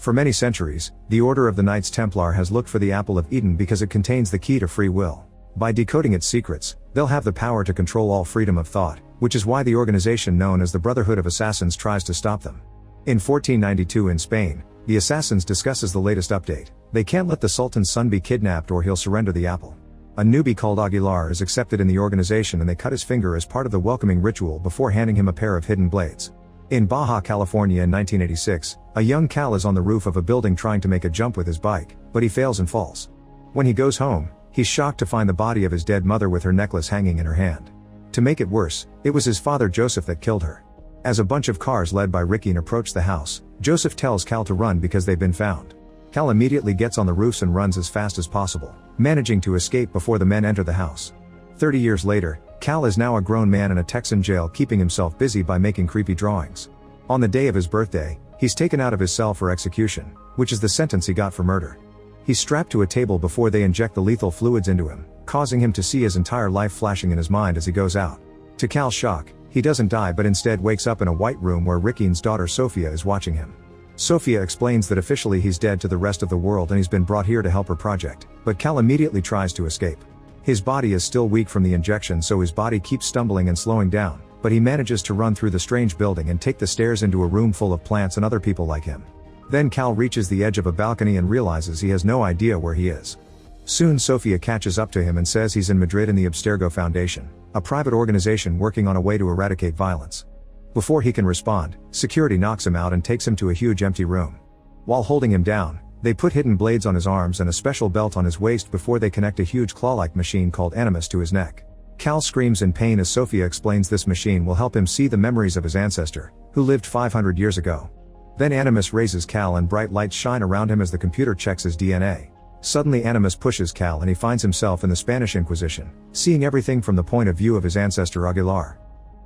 For many centuries, the Order of the Knights Templar has looked for the Apple of Eden because it contains the key to free will. By decoding its secrets, they'll have the power to control all freedom of thought, which is why the organization known as the Brotherhood of Assassins tries to stop them. In 1492 in Spain, the Assassins discusses the latest update. They can't let the Sultan's son be kidnapped or he'll surrender the apple. A newbie called Aguilar is accepted in the organization and they cut his finger as part of the welcoming ritual before handing him a pair of hidden blades. In Baja California in 1986, a young Cal is on the roof of a building trying to make a jump with his bike, but he fails and falls. When he goes home, he's shocked to find the body of his dead mother with her necklace hanging in her hand. To make it worse, it was his father Joseph that killed her. As a bunch of cars led by Ricky approach the house, Joseph tells Cal to run because they've been found. Cal immediately gets on the roofs and runs as fast as possible, managing to escape before the men enter the house. 30 years later, Cal is now a grown man in a Texan jail keeping himself busy by making creepy drawings. On the day of his birthday, he's taken out of his cell for execution, which is the sentence he got for murder. He's strapped to a table before they inject the lethal fluids into him, causing him to see his entire life flashing in his mind as he goes out. To Cal's shock, he doesn't die but instead wakes up in a white room where Ricky's daughter Sophia is watching him. Sophia explains that officially he's dead to the rest of the world and he's been brought here to help her project, but Cal immediately tries to escape. His body is still weak from the injection, so his body keeps stumbling and slowing down, but he manages to run through the strange building and take the stairs into a room full of plants and other people like him. Then Cal reaches the edge of a balcony and realizes he has no idea where he is. Soon Sophia catches up to him and says he's in Madrid in the Abstergo Foundation, a private organization working on a way to eradicate violence. Before he can respond, security knocks him out and takes him to a huge empty room. While holding him down, they put hidden blades on his arms and a special belt on his waist before they connect a huge claw-like machine called Animus to his neck. Cal screams in pain as Sophia explains this machine will help him see the memories of his ancestor, who lived 500 years ago. Then Animus raises Cal and bright lights shine around him as the computer checks his DNA. Suddenly Animus pushes Cal and he finds himself in the Spanish Inquisition, seeing everything from the point of view of his ancestor Aguilar.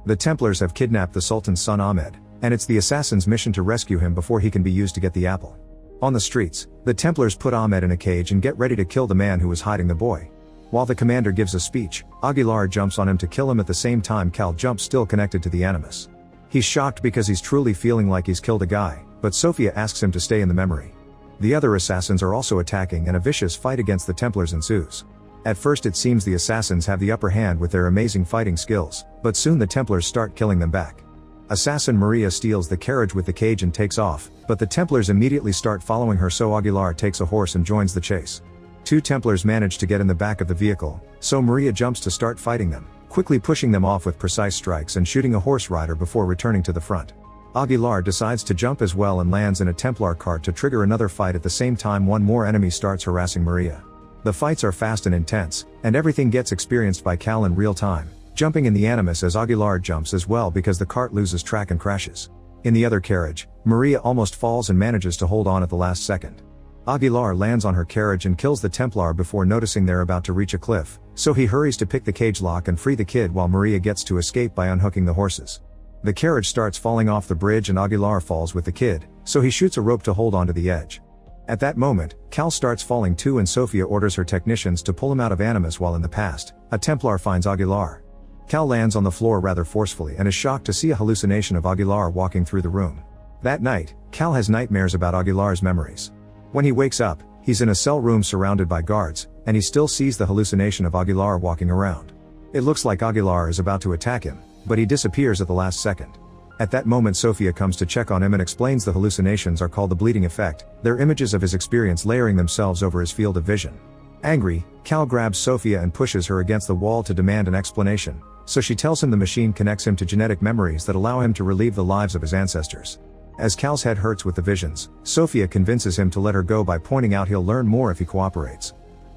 The Templars have kidnapped the Sultan's son Ahmed, and it's the assassin's mission to rescue him before he can be used to get the apple. On the streets, the Templars put Ahmed in a cage and get ready to kill the man who was hiding the boy. While the commander gives a speech, Aguilar jumps on him to kill him at the same time Cal jumps still connected to the Animus. He's shocked because he's truly feeling like he's killed a guy, but Sophia asks him to stay in the memory. The other assassins are also attacking and a vicious fight against the Templars ensues. At first it seems the assassins have the upper hand with their amazing fighting skills, but soon the Templars start killing them back. Assassin Maria steals the carriage with the cage and takes off, but the Templars immediately start following her, so Aguilar takes a horse and joins the chase. Two Templars manage to get in the back of the vehicle, so Maria jumps to start fighting them, quickly pushing them off with precise strikes and shooting a horse rider before returning to the front. Aguilar decides to jump as well and lands in a Templar cart to trigger another fight. At the same time one more enemy starts harassing Maria. The fights are fast and intense, and everything gets experienced by Cal in real time, jumping in the Animus as Aguilar jumps as well because the cart loses track and crashes. In the other carriage, Maria almost falls and manages to hold on at the last second. Aguilar lands on her carriage and kills the Templar before noticing they're about to reach a cliff, so he hurries to pick the cage lock and free the kid while Maria gets to escape by unhooking the horses. The carriage starts falling off the bridge and Aguilar falls with the kid, so he shoots a rope to hold onto the edge. At that moment, Cal starts falling too and Sophia orders her technicians to pull him out of Animus while in the past, a Templar finds Aguilar. Cal lands on the floor rather forcefully and is shocked to see a hallucination of Aguilar walking through the room. That night, Cal has nightmares about Aguilar's memories. When he wakes up, he's in a cell room surrounded by guards, and he still sees the hallucination of Aguilar walking around. It looks like Aguilar is about to attack him, but he disappears at the last second. At that moment Sophia comes to check on him and explains the hallucinations are called the bleeding effect, they're images of his experience layering themselves over his field of vision. Angry, Cal grabs Sophia and pushes her against the wall to demand an explanation, so she tells him the machine connects him to genetic memories that allow him to relive the lives of his ancestors. As Cal's head hurts with the visions, Sophia convinces him to let her go by pointing out he'll learn more if he cooperates.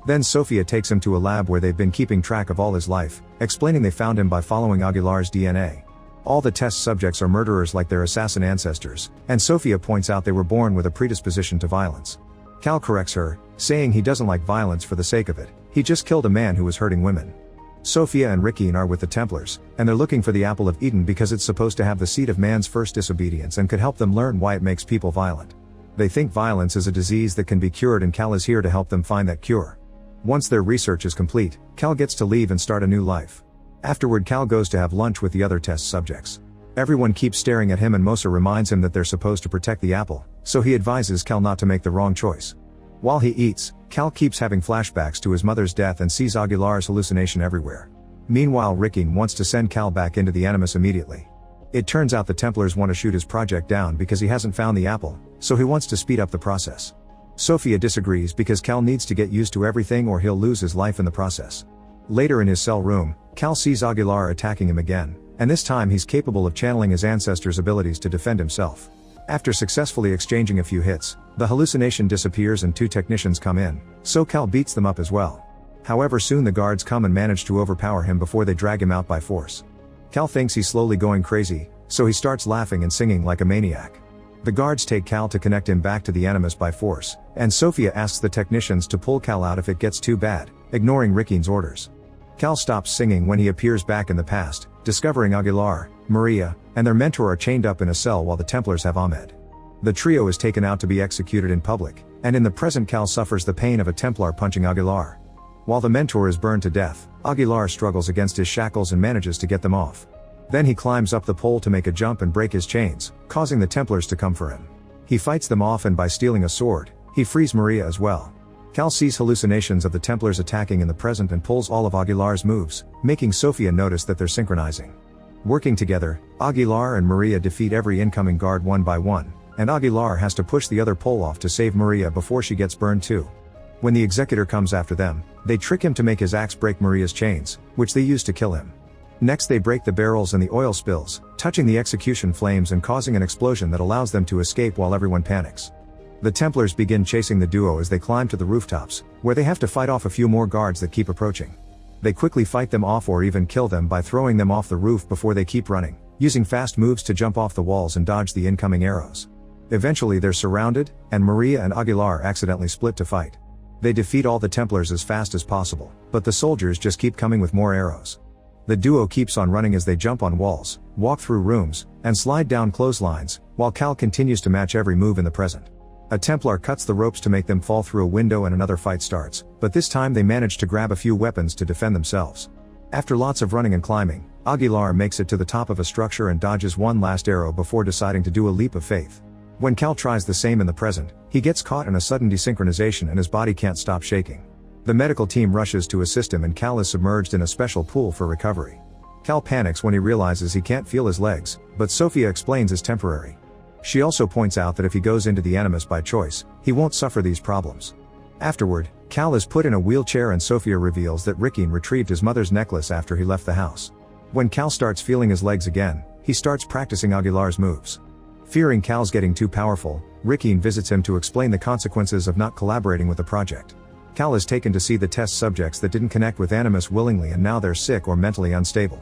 Then Sophia takes him to a lab where they've been keeping track of all his life, explaining they found him by following Aguilar's DNA. All the test subjects are murderers like their assassin ancestors, and Sophia points out they were born with a predisposition to violence. Cal corrects her, saying he doesn't like violence for the sake of it, he just killed a man who was hurting women. Sophia and Ricky are with the Templars, and they're looking for the Apple of Eden because it's supposed to have the seed of man's first disobedience and could help them learn why it makes people violent. They think violence is a disease that can be cured and Cal is here to help them find that cure. Once their research is complete, Cal gets to leave and start a new life. Afterward Cal goes to have lunch with the other test subjects. Everyone keeps staring at him and Mosa reminds him that they're supposed to protect the apple, so he advises Cal not to make the wrong choice. While he eats, Cal keeps having flashbacks to his mother's death and sees Aguilar's hallucination everywhere. Meanwhile, Ricky wants to send Cal back into the Animus immediately. It turns out the Templars want to shoot his project down because he hasn't found the apple, so he wants to speed up the process. Sophia disagrees because Cal needs to get used to everything or he'll lose his life in the process. Later in his cell room, Cal sees Aguilar attacking him again, and this time he's capable of channeling his ancestors' abilities to defend himself. After successfully exchanging a few hits, the hallucination disappears and 2 technicians come in, so Cal beats them up as well. However, soon the guards come and manage to overpower him before they drag him out by force. Cal thinks he's slowly going crazy, so he starts laughing and singing like a maniac. The guards take Cal to connect him back to the Animus by force, and Sophia asks the technicians to pull Cal out if it gets too bad, ignoring Ricky's orders. Cal stops singing when he appears back in the past, discovering Aguilar, Maria, and their mentor are chained up in a cell while the Templars have Ahmed. The trio is taken out to be executed in public, and in the present Cal suffers the pain of a Templar punching Aguilar. While the mentor is burned to death, Aguilar struggles against his shackles and manages to get them off. Then he climbs up the pole to make a jump and break his chains, causing the Templars to come for him. He fights them off and by stealing a sword, he frees Maria as well. Cal sees hallucinations of the Templars attacking in the present and pulls all of Aguilar's moves, making Sophia notice that they're synchronizing. Working together, Aguilar and Maria defeat every incoming guard one by one, and Aguilar has to push the other pole off to save Maria before she gets burned too. When the executor comes after them, they trick him to make his axe break Maria's chains, which they use to kill him. Next they break the barrels and the oil spills, touching the execution flames and causing an explosion that allows them to escape while everyone panics. The Templars begin chasing the duo as they climb to the rooftops, where they have to fight off a few more guards that keep approaching. They quickly fight them off or even kill them by throwing them off the roof before they keep running, using fast moves to jump off the walls and dodge the incoming arrows. Eventually they're surrounded, and Maria and Aguilar accidentally split to fight. They defeat all the Templars as fast as possible, but the soldiers just keep coming with more arrows. The duo keeps on running as they jump on walls, walk through rooms, and slide down clotheslines, while Cal continues to match every move in the present. A Templar cuts the ropes to make them fall through a window and another fight starts, but this time they manage to grab a few weapons to defend themselves. After lots of running and climbing, Aguilar makes it to the top of a structure and dodges one last arrow before deciding to do a leap of faith. When Cal tries the same in the present, he gets caught in a sudden desynchronization and his body can't stop shaking. The medical team rushes to assist him and Cal is submerged in a special pool for recovery. Cal panics when he realizes he can't feel his legs, but Sophia explains it's temporary. She also points out that if he goes into the Animus by choice, he won't suffer these problems. Afterward, Cal is put in a wheelchair and Sophia reveals that Rickeen retrieved his mother's necklace after he left the house. When Cal starts feeling his legs again, he starts practicing Aguilar's moves. Fearing Cal's getting too powerful, Rickeen visits him to explain the consequences of not collaborating with the project. Cal is taken to see the test subjects that didn't connect with Animus willingly and now they're sick or mentally unstable.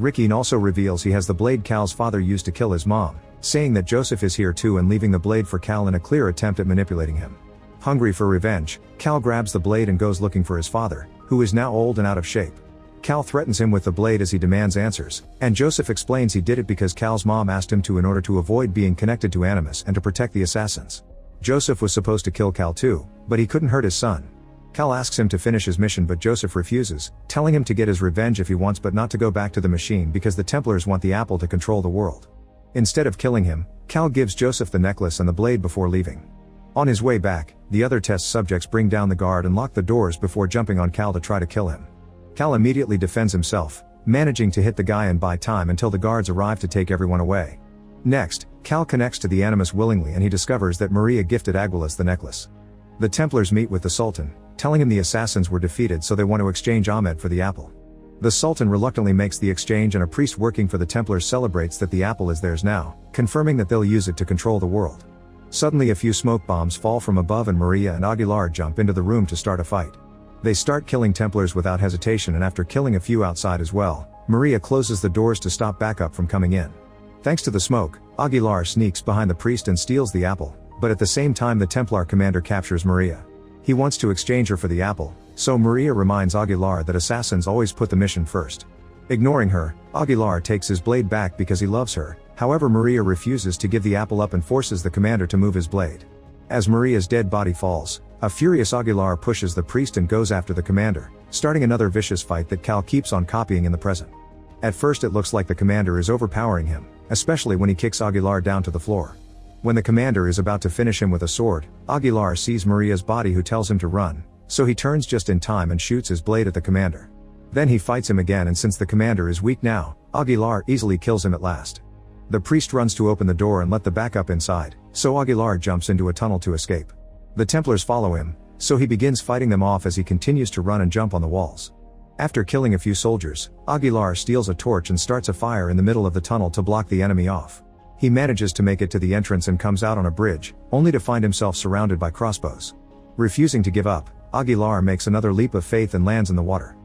Rickeen also reveals he has the blade Cal's father used to kill his mom, saying that Joseph is here too and leaving the blade for Cal in a clear attempt at manipulating him. Hungry for revenge, Cal grabs the blade and goes looking for his father, who is now old and out of shape. Cal threatens him with the blade as he demands answers, and Joseph explains he did it because Cal's mom asked him to in order to avoid being connected to Animus and to protect the assassins. Joseph was supposed to kill Cal too, but he couldn't hurt his son. Cal asks him to finish his mission but Joseph refuses, telling him to get his revenge if he wants but not to go back to the machine because the Templars want the apple to control the world. Instead of killing him, Cal gives Joseph the necklace and the blade before leaving. On his way back, the other test subjects bring down the guard and lock the doors before jumping on Cal to try to kill him. Cal immediately defends himself, managing to hit the guy and buy time until the guards arrive to take everyone away. Next, Cal connects to the Animus willingly and he discovers that Maria gifted Aguilas the necklace. The Templars meet with the Sultan, telling him the assassins were defeated so they want to exchange Ahmed for the apple. The Sultan reluctantly makes the exchange and a priest working for the Templars celebrates that the apple is theirs now, confirming that they'll use it to control the world. Suddenly a few smoke bombs fall from above and Maria and Aguilar jump into the room to start a fight. They start killing Templars without hesitation and after killing a few outside as well, Maria closes the doors to stop backup from coming in. Thanks to the smoke, Aguilar sneaks behind the priest and steals the apple, but at the same time the Templar commander captures Maria. He wants to exchange her for the apple, so Maria reminds Aguilar that assassins always put the mission first. Ignoring her, Aguilar takes his blade back because he loves her, however Maria refuses to give the apple up and forces the commander to move his blade. As Maria's dead body falls, a furious Aguilar pushes the priest and goes after the commander, starting another vicious fight that Cal keeps on copying in the present. At first it looks like the commander is overpowering him, especially when he kicks Aguilar down to the floor. When the commander is about to finish him with a sword, Aguilar sees Maria's body who tells him to run, so he turns just in time and shoots his blade at the commander. Then he fights him again, and since the commander is weak now, Aguilar easily kills him at last. The priest runs to open the door and let the backup inside, so Aguilar jumps into a tunnel to escape. The Templars follow him, so he begins fighting them off as he continues to run and jump on the walls. After killing a few soldiers, Aguilar steals a torch and starts a fire in the middle of the tunnel to block the enemy off. He manages to make it to the entrance and comes out on a bridge, only to find himself surrounded by crossbows. Refusing to give up, Aguilar makes another leap of faith and lands in the water.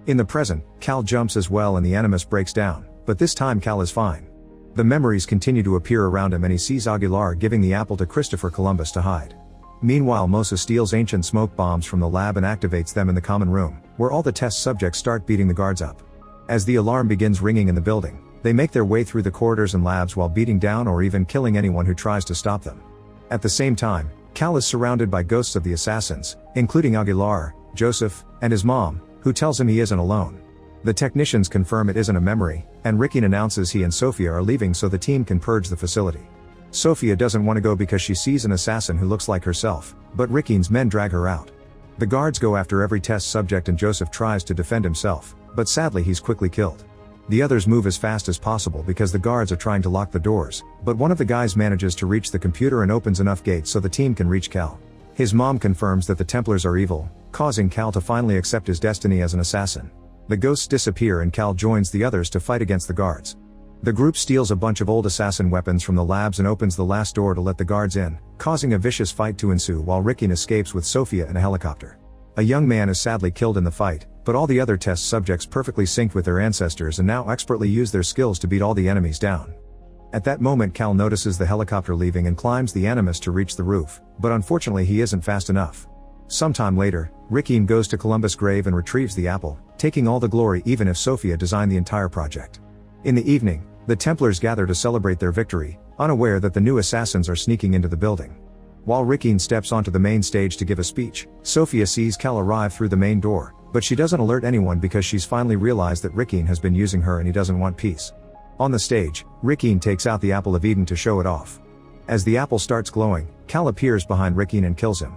In the present, Cal jumps as well and the animus breaks down, but this time Cal is fine. The memories continue to appear around him and he sees Aguilar giving the apple to Christopher Columbus to hide. Meanwhile, Mosa steals ancient smoke bombs from the lab and activates them in the common room, where all the test subjects start beating the guards up. As the alarm begins ringing in the building, they make their way through the corridors and labs while beating down or even killing anyone who tries to stop them. At the same time, Cal is surrounded by ghosts of the assassins, including Aguilar, Joseph, and his mom, who tells him he isn't alone. The technicians confirm it isn't a memory, and Rickeen announces he and Sophia are leaving so the team can purge the facility. Sophia doesn't want to go because she sees an assassin who looks like herself, but Rickeen's men drag her out. The guards go after every test subject and Joseph tries to defend himself, but sadly he's quickly killed. The others move as fast as possible because the guards are trying to lock the doors, but one of the guys manages to reach the computer and opens enough gates so the team can reach Cal. His mom confirms that the Templars are evil, causing Cal to finally accept his destiny as an assassin. The ghosts disappear and Cal joins the others to fight against the guards. The group steals a bunch of old assassin weapons from the labs and opens the last door to let the guards in, causing a vicious fight to ensue while Rickeen escapes with Sophia in a helicopter. A young man is sadly killed in the fight, but all the other test subjects perfectly synced with their ancestors and now expertly use their skills to beat all the enemies down. At that moment Cal notices the helicopter leaving and climbs the animus to reach the roof, but unfortunately he isn't fast enough. Sometime later, Rickeen goes to Columbus' grave and retrieves the apple, taking all the glory even if Sophia designed the entire project. In the evening, the Templars gather to celebrate their victory, unaware that the new assassins are sneaking into the building. While Rickeen steps onto the main stage to give a speech, Sophia sees Cal arrive through the main door, but she doesn't alert anyone because she's finally realized that Rickeen has been using her and he doesn't want peace. On the stage, Rickeen takes out the apple of Eden to show it off. As the apple starts glowing, Cal appears behind Rickeen and kills him.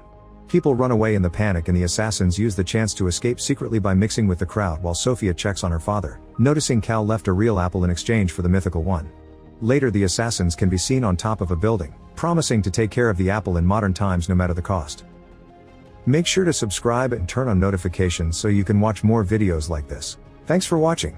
People run away in the panic and the assassins use the chance to escape secretly by mixing with the crowd while Sophia checks on her father, noticing Cal left a real apple in exchange for the mythical one. Later the assassins can be seen on top of a building, promising to take care of the apple in modern times no matter the cost. Make sure to subscribe and turn on notifications so you can watch more videos like this. Thanks for watching.